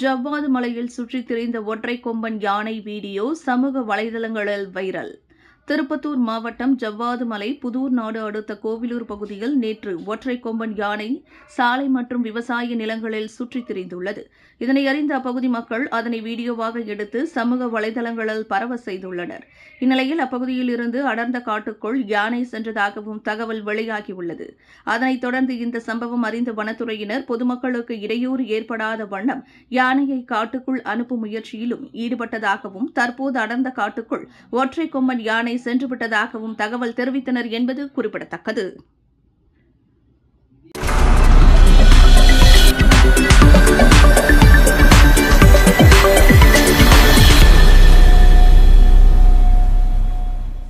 ஜவ்வாது மலையில் சுற்றித் திரிந்த ஒற்றைக் கொம்பன் யானை வீடியோ சமூக வலைதளங்களில் வைரல். திருப்பத்தூர் மாவட்டம் ஜவ்வாது மலை புதூர் நாடு அடுத்த கோவிலூர் பகுதியில் நேற்று ஒற்றைக் கொம்பன் யானை சாலை மற்றும் விவசாய நிலங்களில் சுற்றித் திரிந்துள்ளது. இதனை அறிந்த அப்பகுதி மக்கள் அதனை வீடியோவாக எடுத்து சமூக வலைதளங்களில் பரவ செய்துள்ளனர். இந்நிலையில் அப்பகுதியில் இருந்து அடர்ந்த காட்டுக்குள் யானை சென்றதாகவும் தகவல் வெளியாகியுள்ளது. அதனைத் தொடர்ந்து இந்த சம்பவம் அறிந்த வனத்துறையினர் பொதுமக்களுக்கு இடையூறு ஏற்படாத வண்ணம் யானையை காட்டுக்குள் அனுப்பும் முயற்சியிலும் ஈடுபட்டதாகவும் தற்போது அடர்ந்த காட்டுக்குள் ஒற்றைக் கொம்பன் யானை சென்றுவிட்டதாகவும் தகவல் தெரிவித்தனர் என்பது குறிப்பிடத்தக்கது.